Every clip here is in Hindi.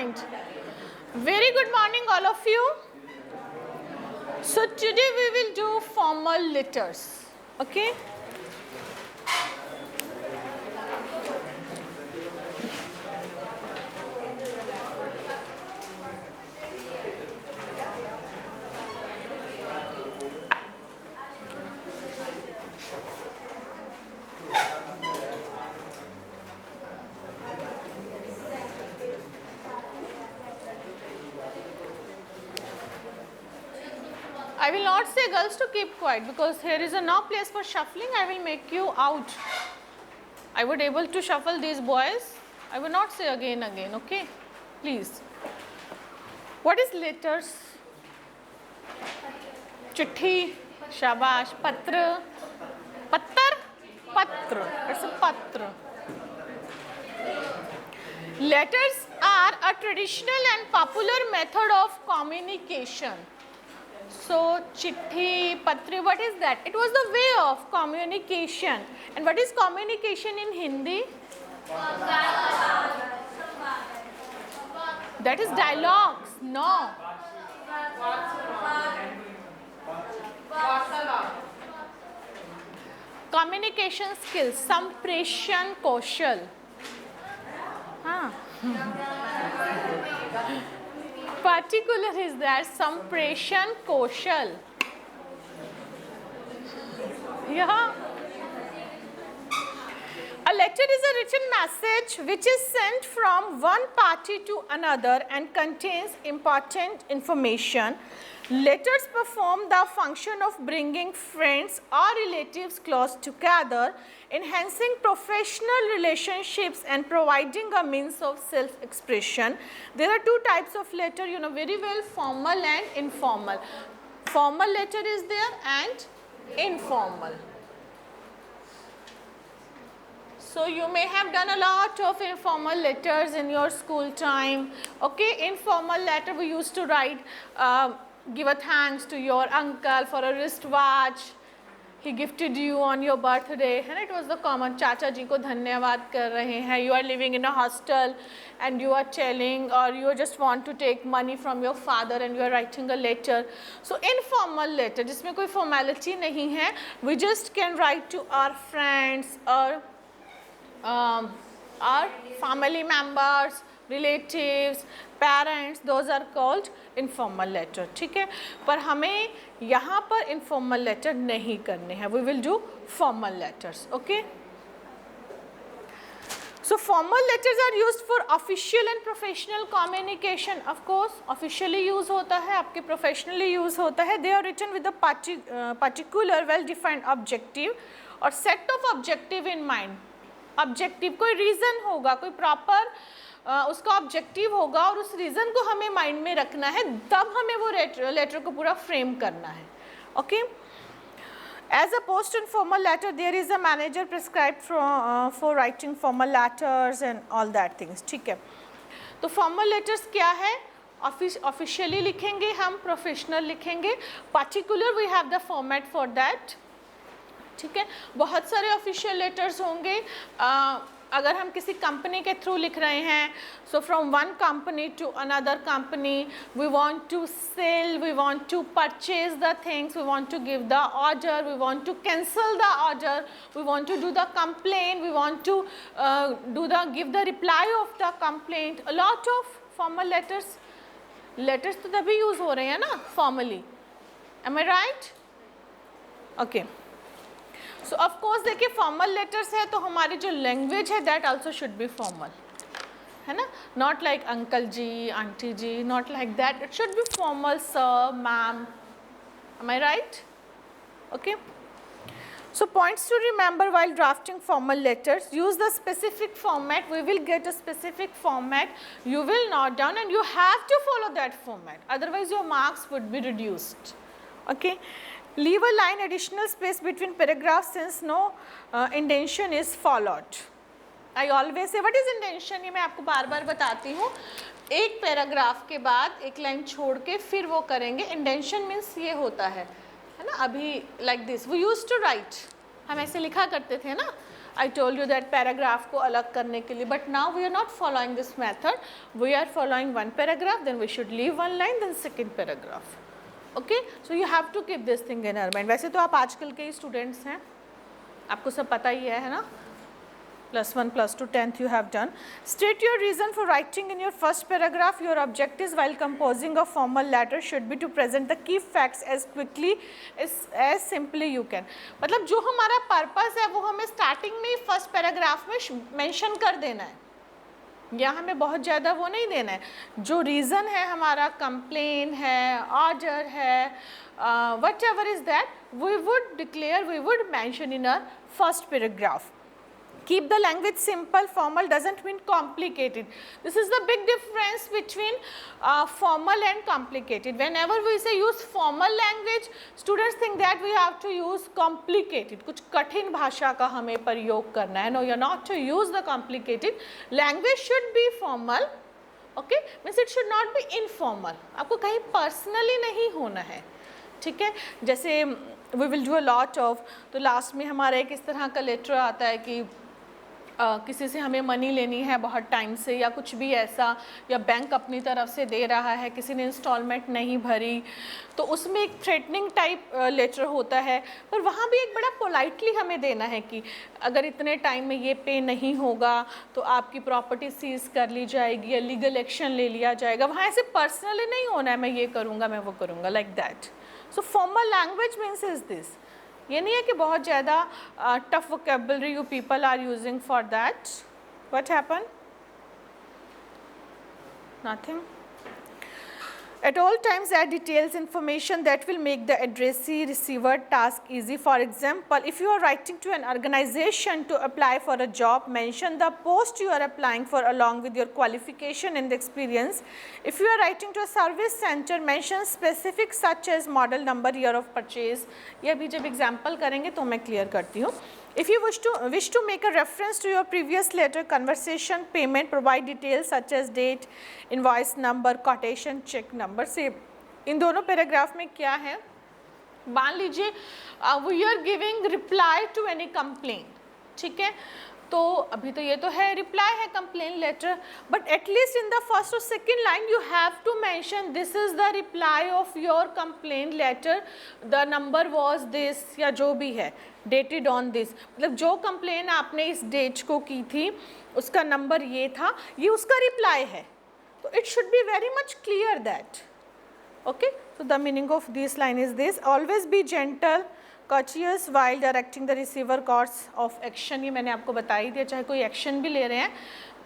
point. Very good morning all of you. So today we will do formal letters. Okay. I will not say girls to keep quiet because here is no place for shuffling. I will make you out. I would able to shuffle these boys. I will not say again, okay? Please. What is letters? Chithi, shabash, patra, pattar, patra. It's a patra. Letters are a traditional and popular method of communication. So, chithi, patri, what is that? It was the way of communication. And what is communication in Hindi? That is dialogues. No. Communication skills. Sampreshan Kaushal. Particular is that Sampreshan Kaushal. Yeah. A letter is a written message which is sent from one party to another and contains important information. Letters perform the function of bringing friends or relatives close together, enhancing professional relationships and providing a means of self-expression. There are two types of letter, you know very well, formal and informal. Formal letter is there and informal. So you may have done a lot of informal letters in your school time. Okay, informal letter we used to write, give a thanks to your uncle for a wristwatch. He gifted you on your birthday, and it was the common. Chacha ji ko dhanyavad kar rahe hain. You are living in a hostel, and you are telling, or you just want to take money from your father, and you are writing a letter. So informal letter, जिसमें कोई formality नहीं है. We just can write to our friends or our family members, relatives, parents. Those are called informal letter. ठीक है, पर हमें यहाँ पर informal letter नहीं करने हैं. We will do formal letters. Okay. So formal letters are used for official and professional communication. Of course, officially use होता है, आपके professionally use होता है. They are written with a particular well-defined objective or set of objective in mind. Objective कोई रीज़न होगा, कोई प्रॉपर उसका ऑब्जेक्टिव होगा और उस रीज़न को हमें माइंड में रखना है, तब हमें वो लेटर को पूरा फ्रेम करना है. Okay. As a post in formal letter there is a manager prescribed for writing formal letters and all that things. ठीक है, तो फॉर्मल लेटर्स क्या है? ऑफिशियली लिखेंगे हम, प्रोफेशनल लिखेंगे, particular we have the format for that. ठीक है, बहुत सारे ऑफिशियल लेटर्स होंगे. अगर हम किसी कंपनी के थ्रू लिख रहे हैं, so from one company to another company, we want to sell, we want to purchase the things, we want to give the order, we want to cancel the order, we want to do the complaint, we want to give the reply of the complaint. A lot of formal letters तो तभी यूज़ हो रहे हैं ना formally. Am I right? Okay. So of course देखिए, फॉर्मल लेटर्स है तो हमारी जो लैंग्वेज है that also should be formal, है ना. Not like uncle ji, aunty ji, not like that. It should be formal, sir, ma'am. Am I right? Okay. So points to remember while drafting formal letters: use the specific format. We will get a specific format. You will note down and you have to follow that format. Otherwise your marks would be reduced. Okay. Leave a line additional space between paragraphs since no indentation is followed. I always say what is indentation, ये मैं आपको बार बार बताती हूँ. एक पैराग्राफ के बाद एक लाइन छोड़ के फिर वो करेंगे. इंडेंशन मीन्स ये होता है ना. अभी like this we use to write, हम ऐसे लिखा करते थे ना. I told you that paragraph को अलग करने के लिए, but now we are not following this method. We are following one paragraph, then we should leave one line, then second paragraph. Okay, so you have to keep this thing in your mind. वैसे तो आप आजकल के ही स्टूडेंट्स हैं, आपको सब पता ही है ना? +1, +2, 10th you have done. State your reason for writing in your first paragraph. Your objectives while composing a formal letter should be to present the key facts as quickly as simply you can. मतलब जो हमारा पर्पस है वो हमें स्टार्टिंग में ही फर्स्ट पैराग्राफ में मेंशन कर देना है, या हमें बहुत ज़्यादा वो नहीं देना है. जो रीज़न है हमारा, कंप्लेन है, ऑर्डर है, whatever is that, we would declare, we would mention in our first paragraph. Keep the language simple. Formal doesn't mean complicated. This is the big difference between formal and complicated. Whenever we say use formal language, students think that we have to use complicated. कुछ कठिन भाषा का हमें प्रयोग करना है. No, you're not to use the complicated. Language should be formal. Okay, means it should not be informal. आपको कहीं personally नहीं होना है, ठीक है. जैसे we will do a lot of, तो लास्ट में हमारा एक इस तरह का लेटर आता है कि किसी से हमें मनी लेनी है बहुत टाइम से, या कुछ भी ऐसा, या बैंक अपनी तरफ से दे रहा है, किसी ने इंस्टॉलमेंट नहीं भरी, तो उसमें एक थ्रेटनिंग टाइप लेटर होता है. पर वहाँ भी एक बड़ा पोलाइटली हमें देना है कि अगर इतने टाइम में ये पे नहीं होगा तो आपकी प्रॉपर्टी सीज कर ली जाएगी या लीगल एक्शन ले लिया जाएगा. वहाँ ऐसे पर्सनली नहीं होना है मैं ये करूँगा मैं वो करूँगा, like that. So formal language means is this. ये नहीं है कि बहुत ज़्यादा tough vocabulary you people are using for that. What happen? Nothing. At all times add details information that will make the addressee receiver task easy. For example, if you are writing to an organization to apply for a job, mention the post you are applying for along with your qualification and experience. If you are writing to a service center, mention specifics such as model number, year of purchase. ये भी जब example करेंगे तो मैं clear करती हूँ. If you wish to make a reference to your previous letter, conversation, payment, provide details such as date, invoice number, quotation, check number. से इन दोनों पैराग्राफ में क्या है, मान लीजिए we are giving reply to any complaint, ठीक है. तो अभी तो ये तो है रिप्लाई है complain letter, but at least in the first और second line you have to mention this is the reply of your complain letter, the number was this, या जो भी है, डेटेड ऑन दिस. मतलब जो कंप्लेन आपने इस डेट को की थी उसका नंबर ये था, ये उसका रिप्लाई है. तो it should be very much clear that. Okay, so the meaning of this line is this. Always be gentle, courteous while directing the receiver course of action. ये मैंने आपको बता ही दिया, चाहे कोई एक्शन भी ले रहे हैं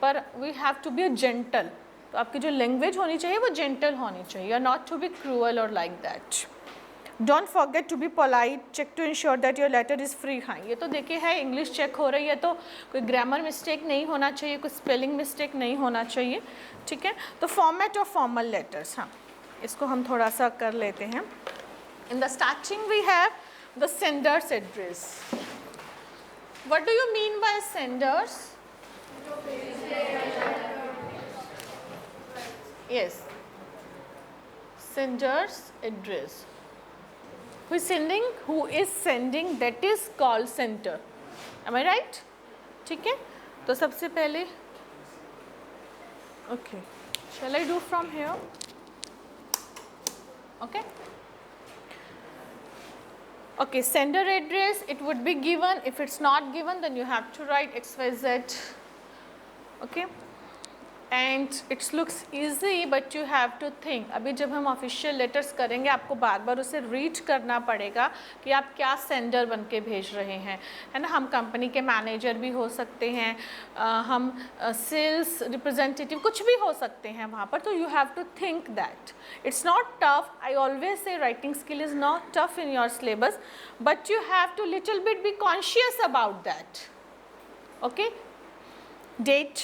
पर we have to be gentle. तो आपकी जो लैंग्वेज होनी चाहिए वो जेंटल होनी चाहिए, you are not to be cruel or like that. Don't forget to be polite. Check to ensure that your letter is free. हाँ, ये तो देखिए है इंग्लिश चेक हो रही है तो कोई ग्रामर मिस्टेक नहीं होना चाहिए, कोई स्पेलिंग मिस्टेक नहीं होना चाहिए, ठीक है. तो फॉर्मेट ऑफ फॉर्मल लेटर्स, हाँ इसको हम थोड़ा सा कर लेते हैं. In the starting we have the sender's address. What do you mean by senders? Yes, sender's address. Who is sending? Who is sending? That is called sender. Am I right? ठीक है. तो सबसे पहले okay. Shall I do from here? Okay. Okay, sender address, it would be given. If it's not given, then you have to write XYZ. Okay, and it looks easy, but you have to think. अभी जब हम ऑफिशियल लेटर्स करेंगे आपको बार बार उसे रीड करना पड़ेगा कि आप क्या सेंडर बन के भेज रहे हैं, है ना. हम कंपनी के मैनेजर भी हो सकते हैं, हम सेल्स रिप्रेजेंटेटिव कुछ भी हो सकते हैं वहाँ पर. तो you have to think that. It's not tough. I always say writing skill is not tough in your syllabus, but you have to little bit be conscious about that. Okay, date,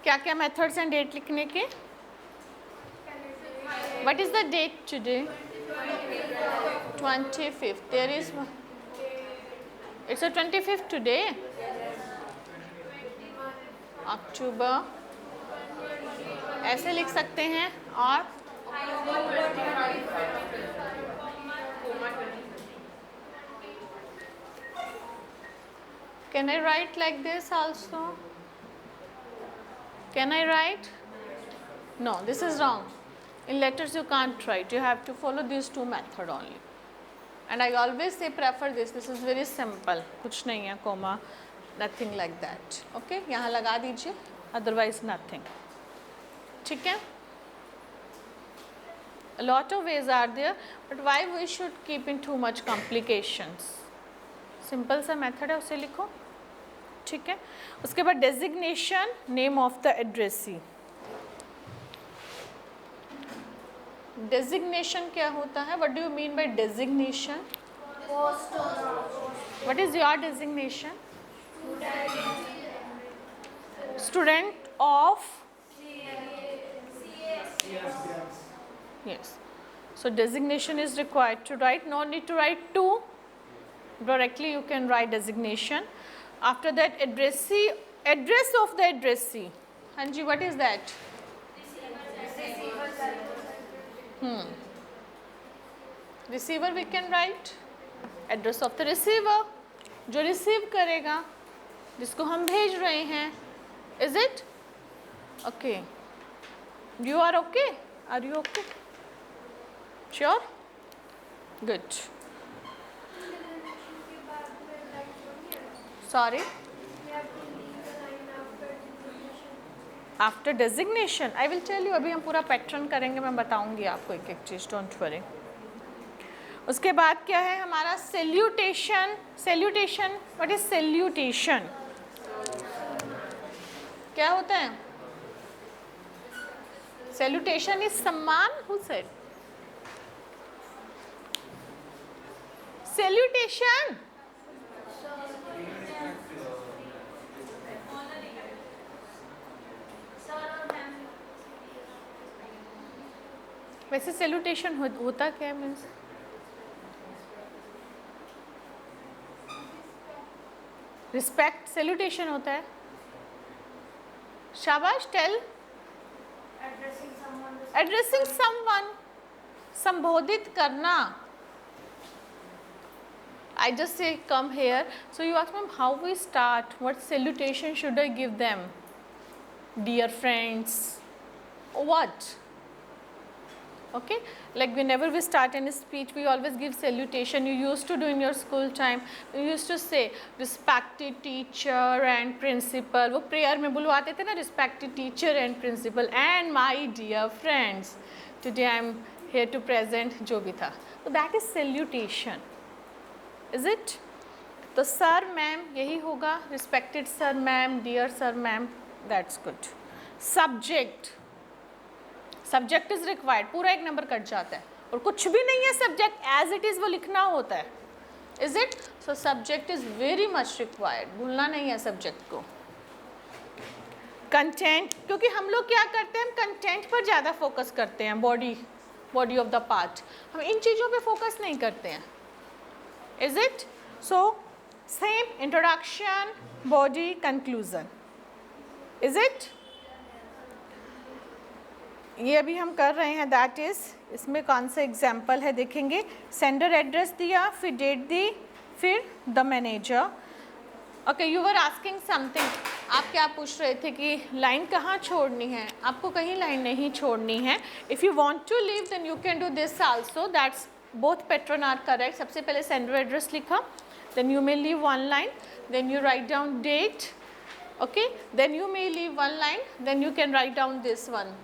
क्या क्या मेथड्स हैं डेट लिखने के. What is the date today? 25th. There is it's 25th today. अक्टूबर ऐसे लिख सकते हैं. और Can I write like this also? Can I write? No, this is wrong. In letters you can't write. You have to follow these two methods only. And I always say prefer this. This is very simple. कुछ नहीं है comma, nothing like that. Okay? यहाँ लगा दीजिए. Otherwise nothing. ठीक है? A lot of ways are there, but why we should keep in too much complications? Simple सा method है, उसे लिखो. ठीक है? उसके बाद designation, name of the addressee. Designation क्या होता है? What do you mean by designation? What is your designation? Student of? Yes. So designation is required to write. No need to write two. Directly you can write designation. After that, addressee, address of the addressee. Hanji, what is that? Receiver we can write. Address of the receiver. जो receive करेगा, जिसको हम भेज रहे हैं. Is it? Okay. You are okay? Are you okay? Sure? Good. Sorry? After designation, I will tell you. अभी हम पूरा पैटर्न करेंगे, मैं बताऊंगी आपको एक एक चीज़. Don't worry. उसके बाद क्या है हमारा salutation. Salutation. What is salutation? क्या होता है? Salutation is सम्मान. Who said? Salutation. वैसे सैल्यूटेशन होता क्या है? मीन्स रिस्पेक्ट सैल्यूटेशन होता है. शाबाश. टेल. एड्रेसिंग समवन, संबोधित करना. I just say come here. So you ask me how we start, what salutation should I give them? Dear friends, what? Okay, like whenever we start any speech, we always give salutation. You used to do in your school time. You used to say respected teacher and principal. वो prayer में बुलवाते थे ना, respected teacher and principal and my dear friends. Today I am here to present जो भी था. So that is salutation. Is it? तो sir, ma'am यही होगा. Respected sir, ma'am, dear sir, ma'am. That's good. Subject. Subject is required. पूरा एक नंबर कट जाता है और कुछ भी नहीं है. सब्जेक्ट एज इट इज वो लिखना होता है. Is it? So subject is very much required. भूलना नहीं है सब्जेक्ट को. कंटेंट, क्योंकि हम लोग क्या करते हैं, हम कंटेंट पर ज़्यादा फोकस करते हैं. बॉडी ऑफ द पार्ट, हम इन चीज़ों पे फोकस नहीं करते हैं. Is it? So same introduction, body, conclusion. Is it? ये अभी हम कर रहे हैं. दैट इज़, इसमें कौन सा एग्जाम्पल है देखेंगे. सेंडर एड्रेस दिया, फिर डेट दी, फिर the manager. Okay, you were asking something. आप क्या पूछ रहे थे कि लाइन कहाँ छोड़नी है. आपको कहीं लाइन नहीं छोड़नी है. If you want to leave then you can do this also. That's both pattern are correct. सबसे पहले सेंडर एड्रेस लिखा, then you may leave one line, then you write down date. Okay, then you may leave one line, then you can write down this one.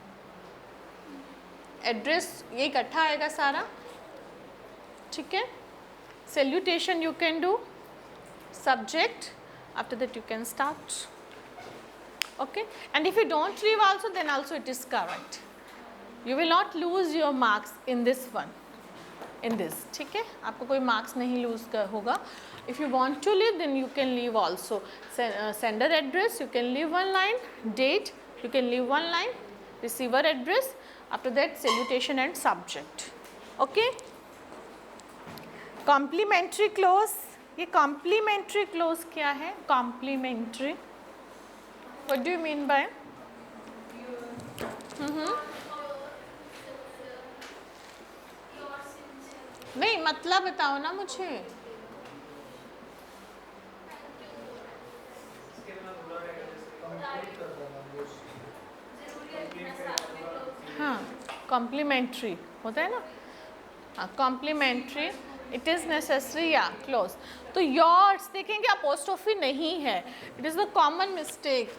Address ये इकट्ठा आएगा सारा. ठीक है. Salutation you can do. Subject, after that you can start. Okay, and if you don't leave also then also it is correct. You will not lose your marks in this one, in this. ठीक है, आपको कोई मार्क्स नहीं लूज होगा. If you want to leave then you can leave also. Sender address you can leave one line, date you can leave one line, receiver address, after that salutation and subject. Okay. Complementary clause, ये complementary clause क्या है? Complementary, what do you mean by? नहीं, मतलब बताओ ना मुझे. कॉम्प्लीमेंट्री होता है ना, हाँ कॉम्प्लीमेंट्री, इट इज़ नेसेसरी या क्लोज। तो योर्स देखेंगे अपोस्ट्रोफी नहीं है, it is the common mistake,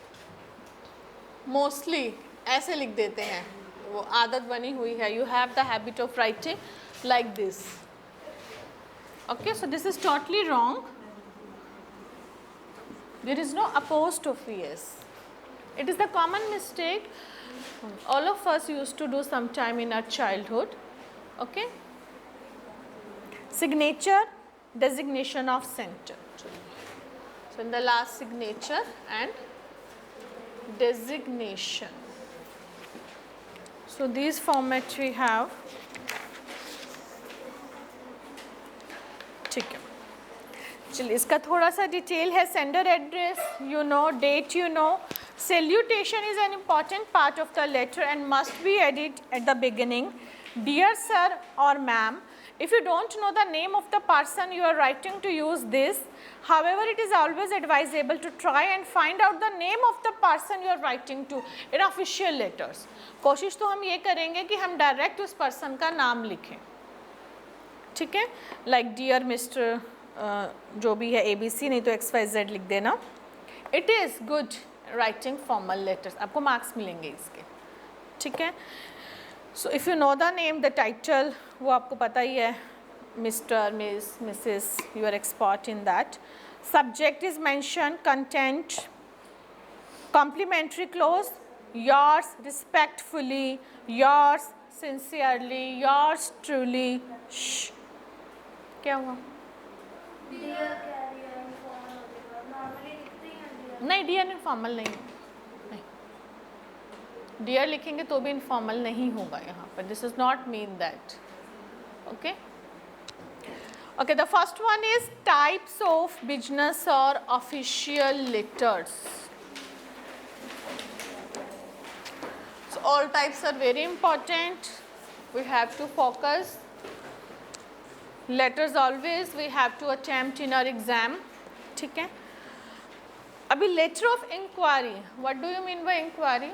mostly ऐसे लिख देते हैं, वो आदत बनी हुई है, you have the habit of writing like this, okay, so this is totally wrong, there is no apostrophe s, it is the common mistake all of us used to do sometime in our childhood, okay. Signature, designation of center, so in the last signature and designation, so these formats we have, ठीक है। चलिए इसका थोड़ा सा डिटेल है, sender address you know, date you know, salutation is an important part of the letter and must be added at the beginning, dear sir or ma'am. If you don't know the name of the person you are writing to use this, however it is always advisable to try and find out the name of the person you are writing to in official letters. कोशिश तो हम ये करेंगे कि हम डायरेक्ट उस पर्सन का नाम लिखें, ठीक है, लाइक डियर मिस्टर जो भी है ABC, नहीं तो XYZ लिख देना। It is good writing formal letters, आपको मार्क्स मिलेंगे इसके, ठीक है। So if you know the name, the title वो आपको पता ही है, mister, miss, missus, you are expert in that. Subject is mention, content, complimentary close, yours respectfully, yours sincerely, yours truly, क्या हुआ? नहीं, डियर इनफॉर्मल नहीं, डियर लिखेंगे तो भी इनफॉर्मल नहीं होगा यहाँ पर, this is not mean that, okay okay. The first one is types of business और official letters. So all types are very important, we have to focus, letters always we have to attempt in our exam, ठीक है। अभी letter of inquiry, what do you mean by inquiry?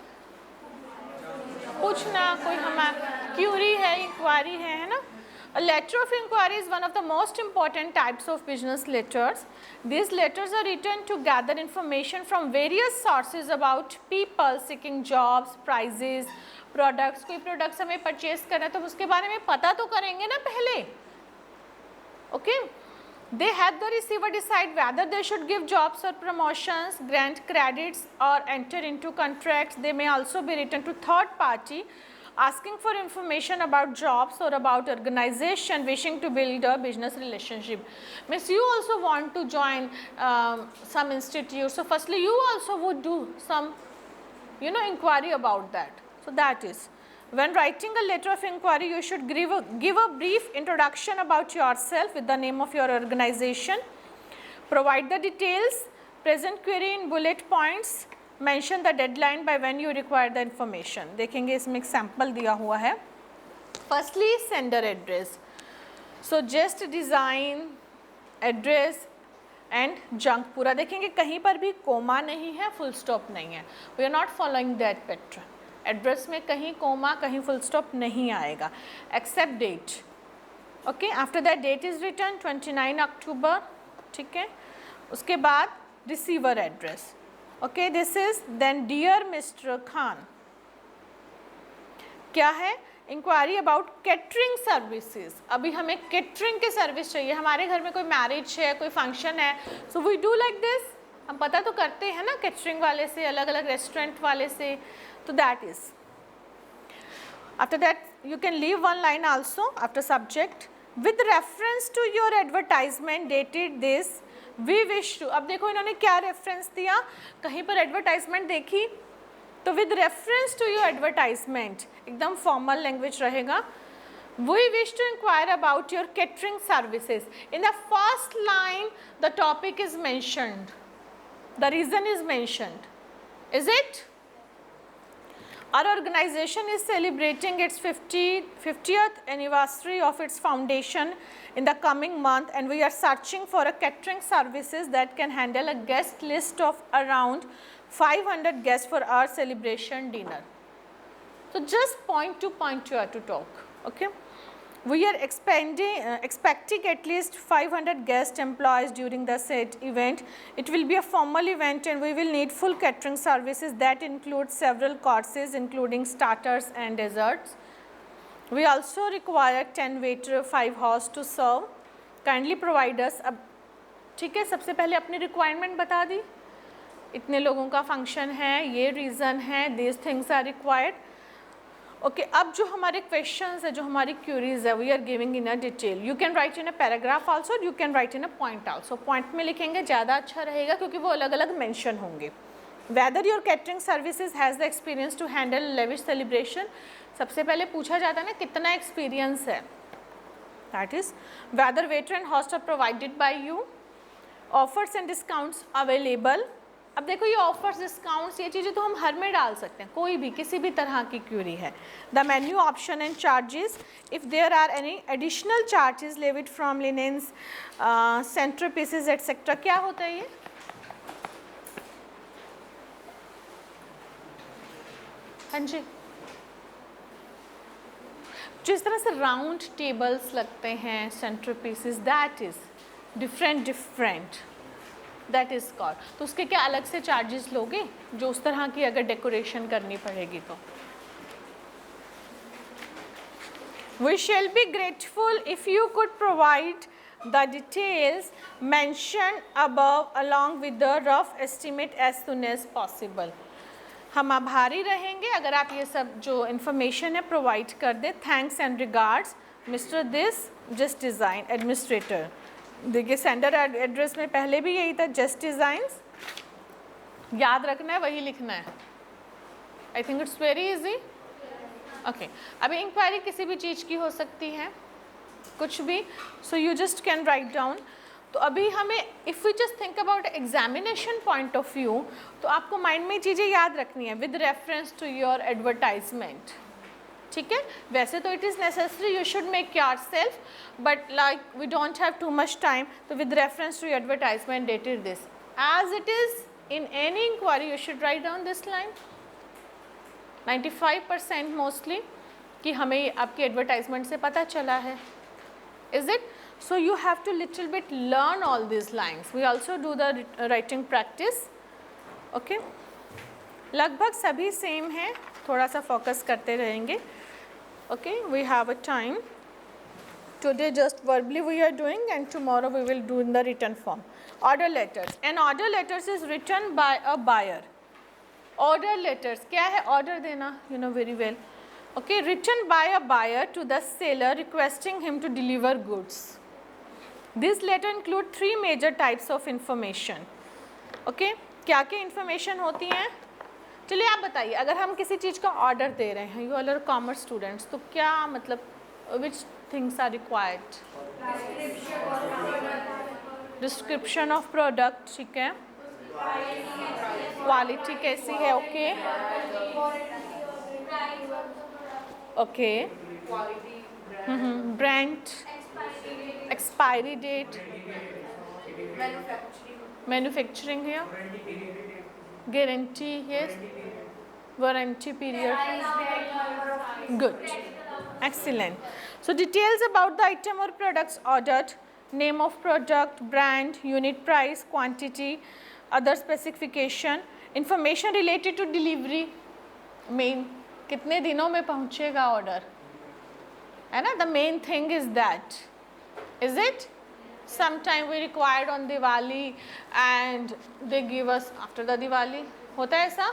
पूछना, कोई हमारा क्यूरी है, इंक्वायरी है ना। A letter of inquiry is one of the most important types of business letters. These letters are written to gather information from various sources about people seeking jobs, prices, products. कोई products हमें purchase करना है तो उसके बारे में पता तो करेंगे ना पहले, okay? They help the receiver decide whether they should give jobs or promotions, grant credits or enter into contracts. They may also be written to third party asking for information about jobs or about organization wishing to build a business relationship. Means you also want to join some institute, so firstly you also would do some, you know, inquiry about that. So that is, when writing a letter of inquiry, you should give a brief introduction about yourself with the name of your organization, provide the details, present query in bullet points, mention the deadline by when you require the information. देखेंगे इसमें एक सैम्पल दिया हुआ है। Firstly, sender address. So just design, address and junk पूरा देखेंगे, कहीं पर भी कोमा नहीं है, फुल स्टॉप नहीं है, we are not following that pattern. Address में कहीं कोमा, कहीं फुल स्टॉप नहीं आएगा, except date, okay. After that date is written 29 October, ठीक है। उसके बाद receiver address, okay, this is then dear mister Khan, क्या है? Inquiry about catering services. अभी हमें कैटरिंग की सर्विस चाहिए, हमारे घर में कोई मैरिज है, कोई फंक्शन है, so we do like this, हम पता तो करते हैं ना कैटरिंग वाले से, अलग अलग रेस्टोरेंट वाले से, तो that is. After that you can leave one line also after subject, with reference to your advertisement dated this we wish to। अब देखो इन्होंने क्या रेफरेंस दिया, कहीं पर एडवर्टाइजमेंट देखी तो with reference to your advertisement एकदम फॉर्मल लैंग्वेज रहेगा। We wish to inquire about your catering services. In the first line the topic is mentioned, the reason is mentioned, is it? Our organization is celebrating its 50th anniversary of its foundation in the coming month, and we are searching for a catering services that can handle a guest list of around 500 guests for our celebration dinner. So just point to point you have to talk. Okay. We are expecting at least 500 guest employees during the said event. It will be a formal event and we will need full catering services that include several courses including starters and desserts. We also require 10 waiter, 5 hosts to serve. Kindly provide us. अब ठीक है, सबसे पहले अपनी रिक्वायरमेंट बता दी, इतने लोगों का फंक्शन है, ये रीज़न है, this things are required. Okay, अब जो हमारे क्वेश्चंस है, जो हमारी क्यूरीज है, we are giving in a detail. You can write in a paragraph also, you can write in a point also. Point में लिखेंगे ज़्यादा अच्छा रहेगा क्योंकि वो अलग अलग मेंशन होंगे. Whether your catering services has the experience to handle lavish celebration. सबसे पहले पूछा जाता है ना कितना एक्सपीरियंस है. That is whether waiter and host are provided by you. Offers and discounts available. अब देखो ये ऑफर्स डिस्काउंट्स ये चीज़ें तो हम हर में डाल सकते हैं, कोई भी किसी भी तरह की क्यूरी है. The menu option and charges, if there are any additional charges levied from linens, centre pieces etcetera. क्या होता है ये? हाँ जी, जिस तरह से राउंड टेबल्स लगते हैं, centre pieces, that is different that is called. तो उसके क्या अलग से चार्जेस लोगे जो उस तरह की अगर डेकोरेशन करनी पड़ेगी तो. We shall be grateful if you could provide the details mention above along with the rough estimate as soon as possible. हम आभारी रहेंगे अगर आप ये सब जो इन्फॉर्मेशन है प्रोवाइड कर दें. Thanks and regards mister this just design administrator. देखिए सेंडर एड्रेस में पहले भी यही था, जस्ट डिज़ाइंस. याद रखना है, वही लिखना है. I think it's very easy. Okay, अभी इंक्वायरी किसी भी चीज़ की हो सकती है, कुछ भी. So you just can write down. तो अभी हमें if we just think about examination point of view, तो आपको माइंड में चीज़ें याद रखनी है with reference to your advertisement. ठीक है, वैसे तो it is necessary you should make yourself, but like we don't have too much time. तो with reference to advertisement dated this as it is in any inquiry you should write down this line. 95% mostly कि हमें आपकी एडवर्टाइजमेंट से पता चला है. Is it? So you have to little bit learn all these lines. We also do the writing practice. Okay. लगभग सभी सेम हैं, थोड़ा सा फोकस करते रहेंगे. Okay. We have a time. Today just verbally we are doing and tomorrow we will do in the written form. Order letters. An order letters is written by a buyer. Order letters क्या है? Order देना, you know very well. Okay. Written by a buyer to the seller requesting him to deliver goods. This letter include 3 major types of information. Okay, क्या क्या information होती हैं? चलिए आप बताइए, अगर हम किसी चीज़ का ऑर्डर दे रहे हैं, you all are commerce students, तो क्या मतलब which things are required? Description of product. ठीक है, क्वालिटी कैसी है? Okay okay, brand, expiry date, manufacturing here, guarantee, yes, warranty period. Good, excellent. So details about the item or products ordered, name of product, brand, unit price, quantity, other specification, information related to delivery, main कितने दिनों में पहुँचेगा ऑर्डर, है ना. The main thing is that. Is it? Sometime we required on Diwali and they give us after the Diwali. होता है ऐसा,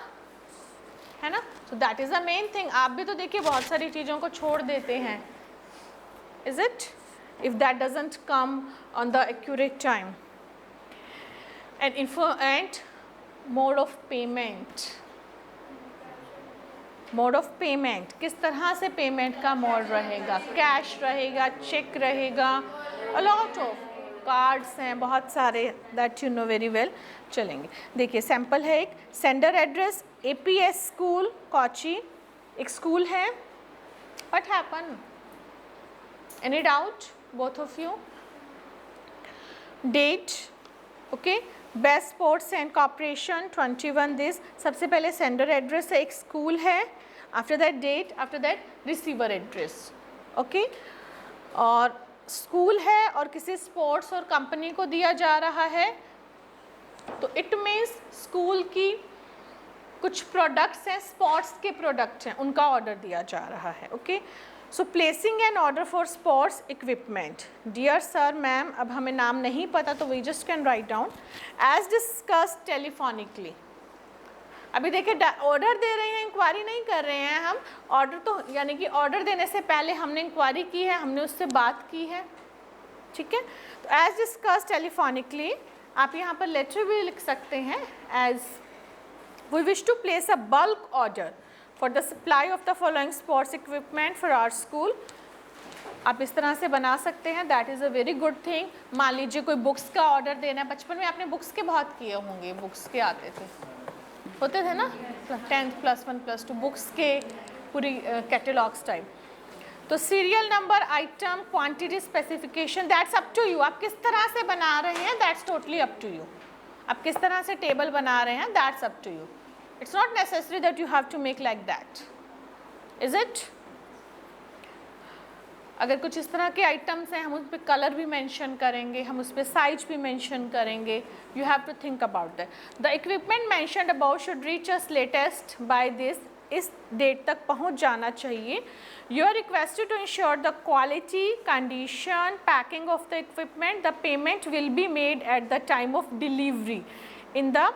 है ना. So that is the main thing. आप भी तो देखिए बहुत सारी चीज़ों को छोड़ देते हैं. Is it? If that doesn't come on the accurate time. And mode of payment. Mode of payment, किस तरह से पेमेंट का मोड रहेगा? कैश रहेगा, चेक रहेगा, अ लॉट ऑफ कार्ड्स हैं, बहुत सारे, that you know very well. चलेंगे, देखिए सैम्पल है एक. Sender address APS school Kochi, एक स्कूल है. What happen? Any doubt both of you? Date, okay. Best sports and corporation 21 this. सबसे पहले सेंडर एड्रेस है, एक स्कूल है after that date, after that receiver address, okay. और स्कूल है और किसी स्पोर्ट्स और कंपनी को दिया जा रहा है तो इट मीन्स स्कूल की कुछ प्रोडक्ट्स हैं, स्पोर्ट्स के प्रोडक्ट्स हैं, उनका ऑर्डर दिया जा रहा है, okay. So placing an order for sports equipment, dear sir ma'am, अब हमें नाम नहीं पता तो we just can write down as discussed telephonically. अभी देखिए ऑर्डर दे रहे हैं, इंक्वायरी नहीं कर रहे हैं हम। ऑर्डर तो यानी कि ऑर्डर देने से पहले हमने इंक्वायरी की है, हमने उससे बात की है, ठीक है। तो एज डिस्कस्ड टेलीफोनिकली, आप यहाँ पर लेटर भी लिख सकते हैं as we wish to place a bulk order for the supply of the following sports equipment for our school. आप इस तरह से बना सकते हैं, that is a very good thing. मान लीजिए कोई बुक्स का ऑर्डर देना है, बचपन में आपने बुक्स के बहुत किए होंगे, बुक्स के आते थे, होते थे ना, 10th +1 +2 बुक्स के पूरी कैटलॉग्स टाइप। तो serial number, item, quantity, specification, that's up to you. आप किस तरह से बना रहे हैं, that's totally up to you. आप किस तरह से टेबल बना रहे हैं, that's up to you. It's not necessary that you have to make like that, is it. अगर कुछ इस तरह के आइटम्स हैं, हम उस पर कलर भी मेंशन करेंगे, हम उस पर साइज भी मेंशन करेंगे। You have to think about that. The equipment mentioned about should reach us latest by this, इस डेट तक पहुंच जाना चाहिए। You are requested to ensure the quality, condition, packing of the equipment. The payment will be made at the time of delivery in the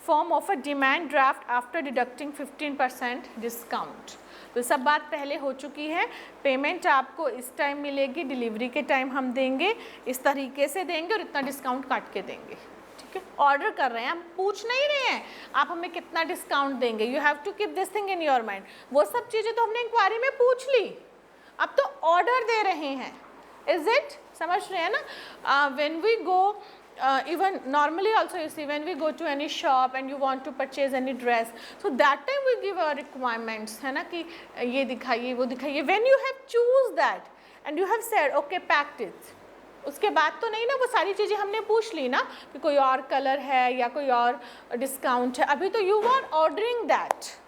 form of a demand draft after deducting 15% discount. तो सब बात पहले हो चुकी है। पेमेंट आपको इस टाइम मिलेगी, डिलीवरी के टाइम हम देंगे, इस तरीके से देंगे और इतना डिस्काउंट काट के देंगे, ठीक है। ऑर्डर कर रहे हैं, हम पूछ नहीं रहे हैं आप हमें कितना डिस्काउंट देंगे। You have to keep this thing in your mind. वो सब चीज़ें तो हमने इंक्वायरी में पूछ ली, अब तो ऑर्डर दे रहे हैं, इज इट, समझ रहे हैं ना। When we go even normally also you see when we go to any shop and you want to purchase any dress, so that time we give our requirements, है ना, कि ये दिखाइए वो दिखाइए। when you have choose that and you have said okay packed it, उसके बाद तो नहीं ना, वो सारी चीज़ें हमने पूछ ली ना कि कोई और कलर है या कोई और डिस्काउंट है। अभी तो you are ordering that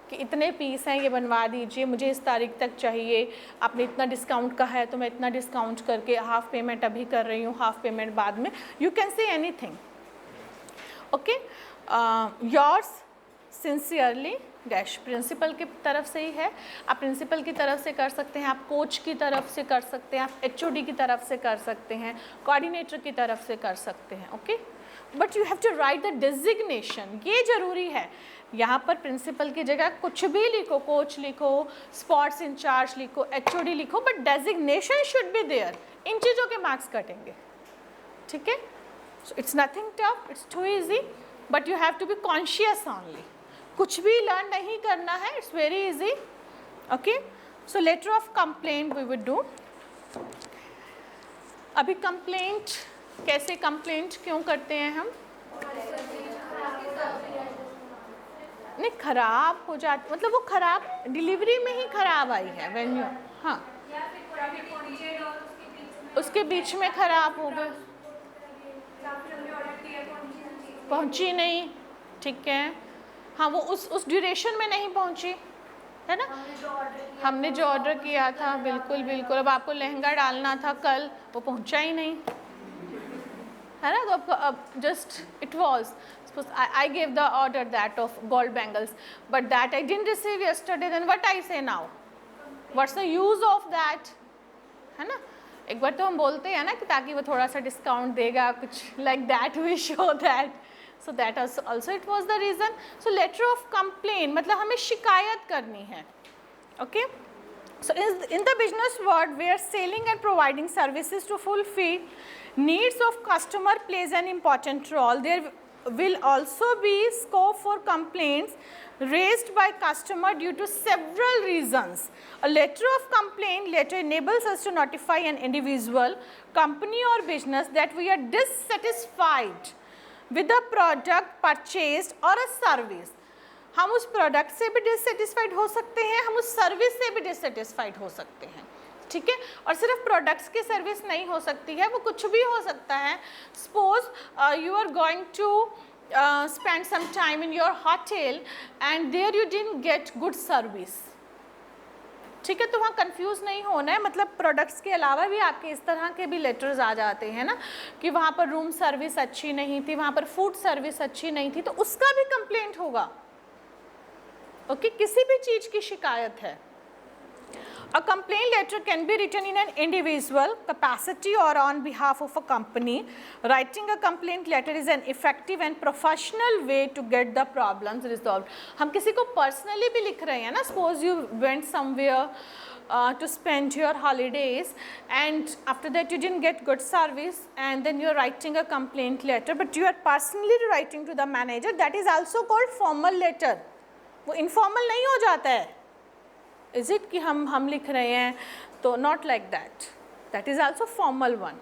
कि इतने पीस हैं, ये बनवा दीजिए, मुझे इस तारीख तक चाहिए, आपने इतना डिस्काउंट का है तो मैं इतना डिस्काउंट करके हाफ पेमेंट अभी कर रही हूँ, हाफ पेमेंट बाद में। You can say anything, okay. Yours sincerely dash, principal की तरफ से ही है, आप प्रिंसिपल की तरफ से कर सकते हैं, आप कोच की तरफ से कर सकते हैं, आप HOD की तरफ से कर सकते हैं, कोऑर्डिनेटर की तरफ से कर सकते हैं, okay. But you have to write the designation, ये ज़रूरी है। यहाँ पर प्रिंसिपल की जगह कुछ भी लिखो, कोच लिखो, स्पोर्ट्स इंचार्ज लिखो, HOD लिखो, but designation should be there. इन चीज़ों के मार्क्स कटेंगे, ठीक है। So it's nothing tough, it's too easy, but you have to be conscious only. कुछ भी लर्न नहीं करना है, it's very easy, okay. So letter of complaint we would do. अभी कंप्लेंट कैसे, कंप्लेंट क्यों करते हैं हम, नहीं खराब हो जाती, मतलब वो खराब डिलीवरी में ही खराब आई है वेन्यू, हाँ, उसके बीच में खराब हो गए, पहुंची नहीं, ठीक है, हाँ वो उस ड्यूरेशन में नहीं पहुंची, है ना। हमने जो ऑर्डर किया था, बिल्कुल बिल्कुल। अब आपको लहंगा डालना था कल, वो पहुंचा ही नहीं, है ना। तो अब just it was I gave the order that of gold bangles, but that I didn't receive yesterday, then what I say now, what's the use of that, है ना। एक बार तो हम बोलते हैं ना कि ताकि वो थोड़ा सा डिस्काउंट देगा, कुछ like that we show that, so that also it was the reason. So letter of complaint मतलब हमें शिकायत करनी है, okay. So in the business world where selling and providing services to fulfill needs of customer plays an important role, there will also be scope for complaints raised by customer due to several reasons. A letter of complaint letter enables us to notify an individual, company or business that we are dissatisfied with the product purchased or a service. हम उस प्रोडक्ट से भी डिससेटिस्फाइड हो सकते हैं, हम उस सर्विस से भी डिससेटिस्फाइड हो सकते हैं, ठीक है। और सिर्फ प्रोडक्ट्स की सर्विस नहीं हो सकती है, वो कुछ भी हो सकता है। Suppose you are going to spend some time in your hotel and there you didn't get good service. ठीक है, तो वहाँ कंफ्यूज नहीं होना है, मतलब प्रोडक्ट्स के अलावा भी आपके इस तरह के भी लेटर्स आ जाते हैं ना कि वहाँ पर रूम सर्विस अच्छी नहीं थी, वहाँ पर फूड सर्विस अच्छी नहीं थी, तो उसका भी कंप्लेंट होगा. ओके, किसी भी चीज़ की शिकायत है. A complaint letter can be written in an individual capacity or on behalf of a company. Writing a complaint letter is an effective and professional way to get the problems resolved. हम किसी को personally भी लिख रहे हैं ना, suppose you went somewhere to spend your holidays and after that you didn't get good service and then you're writing a complaint letter but you are personally writing to the manager, that is also called formal letter. वो informal नहीं हो जाता है. Is it कि हम लिख रहे हैं तो not like that. That is also formal one.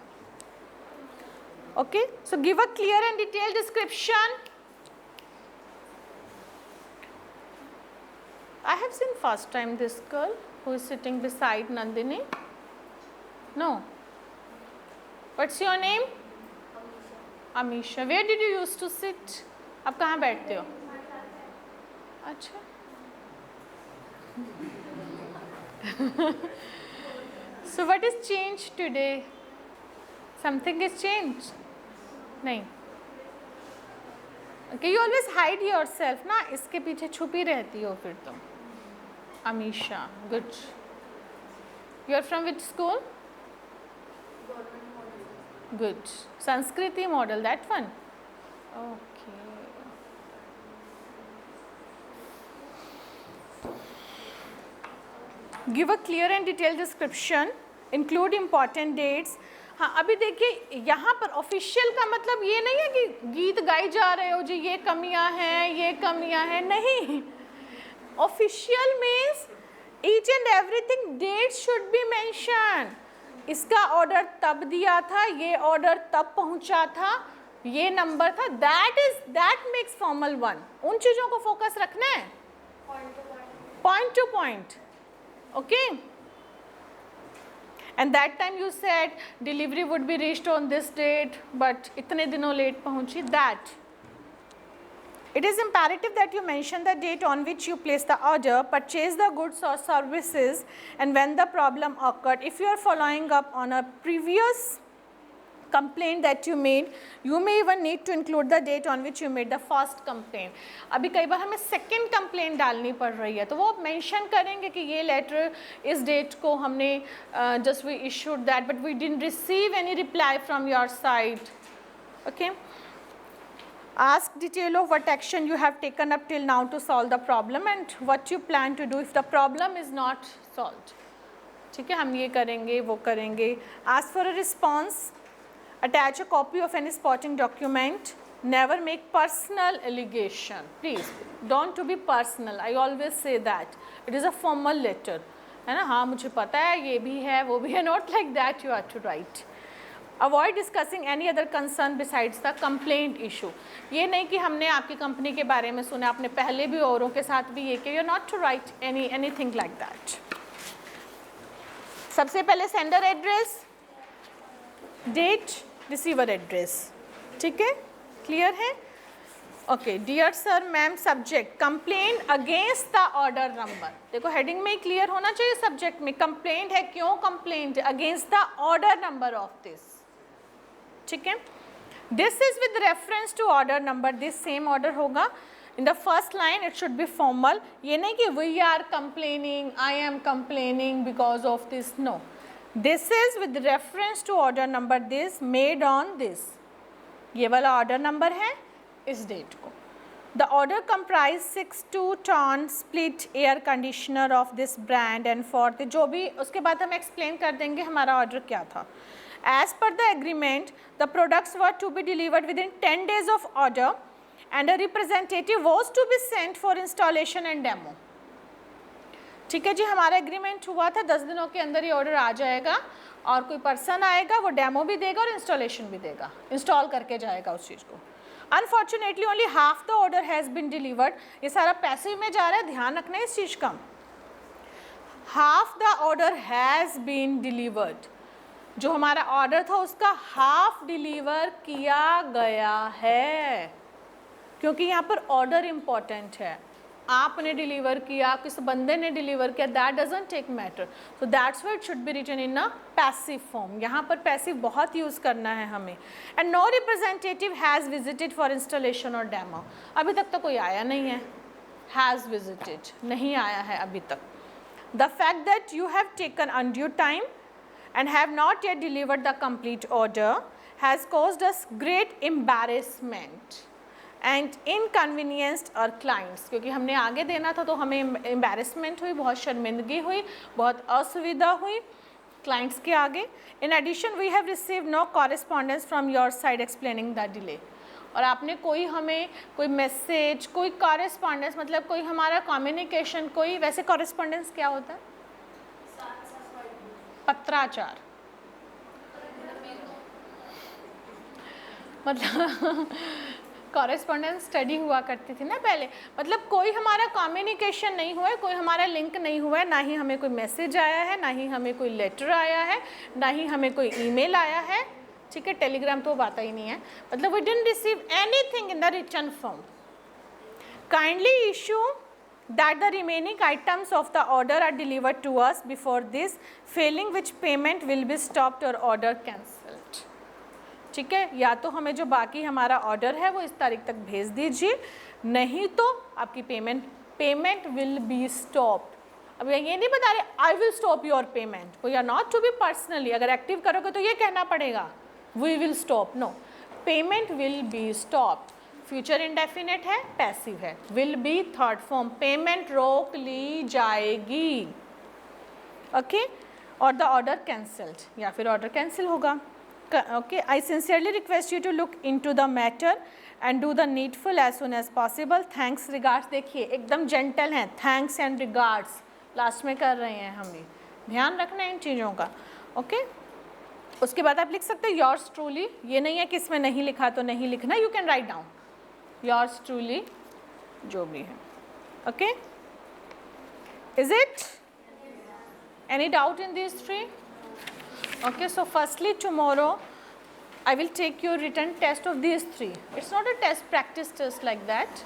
Okay, so give a clear and detailed description. I have seen first time this girl who is sitting beside Nandini. No. What's your name? Amisha. Where did you used to sit? आप कहाँ बैठते हो? अच्छा. So what is changed today? Something is changed? नहीं. Okay, you always hide yourself ना, इसके पीछे छुपी रहती हो फिर तुम. Amisha, good. You are from which school? Good. Sanskriti model, that one? Okay. Give a clear and detailed description, include important dates. हाँ, अभी देखिए यहाँ पर ऑफिशियल का मतलब ये नहीं है कि गीत गाई जा रहे हो जी ये कमियाँ हैं ये कमियाँ हैं, नहीं. Official means each and everything date should be mention. इसका ऑर्डर तब दिया था, ये ऑर्डर तब पहुँचा था, ये नंबर था, दैट मेक्स फॉर्मल वन. उन चीज़ों को फोकस रखना है, point two point. Okay, and that time you said delivery would be reached on this date but इतने दिनों late पहुंची. That it is imperative that you mention the date on which you place the order, purchase the goods or services and when the problem occurred. If you are following up on a previous complaint that you made, you may even need to include the date on which you made the first complaint. अभी कई बार हमें second complaint डालनी पड़ रही है तो वो mention करेंगे कि ये letter इस date को हमने just we issued that but we didn't receive any reply from your side. Okay. Ask detail of what action you have taken up till now to solve the problem and what you plan to do if the problem is not solved. ठीक है, हम ये करेंगे वो करेंगे. Ask for a response. Attach a copy of any spotting document. Never make personal allegation. Please don't to be personal. I always say that. It is a formal letter. है ना, हाँ मुझे पता है ये भी है वो भी है. Not like that you are to write. Avoid discussing any other concern besides the complaint issue. ये नहीं कि हमने आपकी कंपनी के बारे में सुना, आपने पहले भी औरों के साथ भी ये किया. You're not to write anything like that. सबसे पहले sender address, date, receiver address. ठीक है, क्लियर है. Okay, dear sir ma'am subject complain against the order number. देखो हेडिंग में ही क्लियर होना चाहिए. सब्जेक्ट में कंप्लेंट है, क्यों कंप्लेंट है, against the order number of this. ठीक है, this is with reference to order number. This same order होगा. In the first line it should be formal. ये नहीं कि we are complaining, I am complaining because of this. No, this is with reference to order number this made on this. ये वाला order number है इस date को. The order comprised 6-ton split air conditioner of this brand and for the जो भी उसके बाद हम explain कर देंगे हमारा order क्या था. As per the agreement, the products were to be delivered within 10 days of order and a representative was to be sent for installation and demo. ठीक है जी, हमारा एग्रीमेंट हुआ था 10 दिनों के अंदर ये ऑर्डर आ जाएगा और कोई पर्सन आएगा वो डेमो भी देगा और इंस्टॉलेशन भी देगा, इंस्टॉल करके जाएगा उस चीज़ को. Unfortunately only half the order has been delivered. ये सारा पैसे में जा रहा है, ध्यान रखना है इस चीज़ का. Half the order has been delivered. जो हमारा ऑर्डर था उसका हाफ डिलीवर किया गया है. क्योंकि यहाँ पर ऑर्डर इम्पॉर्टेंट है, आपने डिलीवर किया, किस बंदे ने डिलीवर किया, that doesn't take matter, so that's why it should be written in a passive form. यहाँ पर पैसिव बहुत यूज़ करना है हमें। And no representative has visited for installation और डेमो, अभी तक तो कोई आया नहीं है, हैज़ विजिटेड नहीं आया है अभी तक। The fact that you have taken undue time and have not yet delivered the complete order has caused us great embarrassment and inconvenienced our clients, क्योंकि हमने आगे देना था तो हमें embarrassment हुई, बहुत शर्मिंदगी हुई, बहुत असुविधा हुई clients के आगे। In addition we have received no correspondence from your side explaining the delay, और आपने कोई हमें कोई मैसेज, कोई कॉरेस्पॉन्डेंस, मतलब कोई हमारा कम्युनिकेशन, कोई वैसे कॉरेस्पॉन्डेंस क्या होता है, पत्राचार, मतलब कॉरेस्पॉन्डेंस स्टडी हुआ करती थी ना पहले, मतलब कोई हमारा कम्युनिकेशन नहीं हुआ है, कोई हमारा लिंक नहीं हुआ है, ना ही हमें कोई मैसेज आया है, ना ही हमें कोई लेटर आया है, ना ही हमें कोई ईमेल आया है, ठीक है, टेलीग्राम तो बात ही नहीं है, मतलब we didn't receive anything in the written form. Kindly issue that the remaining items of the order are delivered to us before this, failing which payment will be stopped or order cancelled। ठीक है, या तो हमें जो बाकी हमारा ऑर्डर है वो इस तारीख तक भेज दीजिए, नहीं तो आपकी पेमेंट विल बी स्टॉप्ड। अब ये नहीं बता रहे I will stop your payment, we are not to be personally, अगर एक्टिव करोगे तो ये कहना पड़ेगा we will stop, no, payment will be stopped. Future indefinite है, पैसिव है, will be third form, payment रोक ली जाएगी, ओके, और द ऑर्डर कैंसल्ड, या फिर ऑर्डर कैंसिल होगा, okay. I sincerely request you to look into the matter and do the needful as soon as possible, thanks regards, देखिए एकदम जेंटल हैं, थैंक्स एंड रिगार्ड्स लास्ट में कर रहे हैं, हमें ध्यान रखना है इन चीज़ों का, ओके। उसके बाद आप लिख सकते हैं योर्स ट्रूली, ये नहीं है कि इसमें नहीं लिखा तो नहीं लिखना, you can write down yours truly, जो भी है, okay, is it any doubt in these three? Okay, so firstly tomorrow I will take your written test of these three, it's not a test, practice test like that,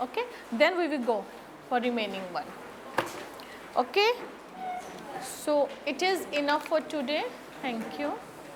okay, then we will go for remaining one, okay, so it is enough for today, thank you.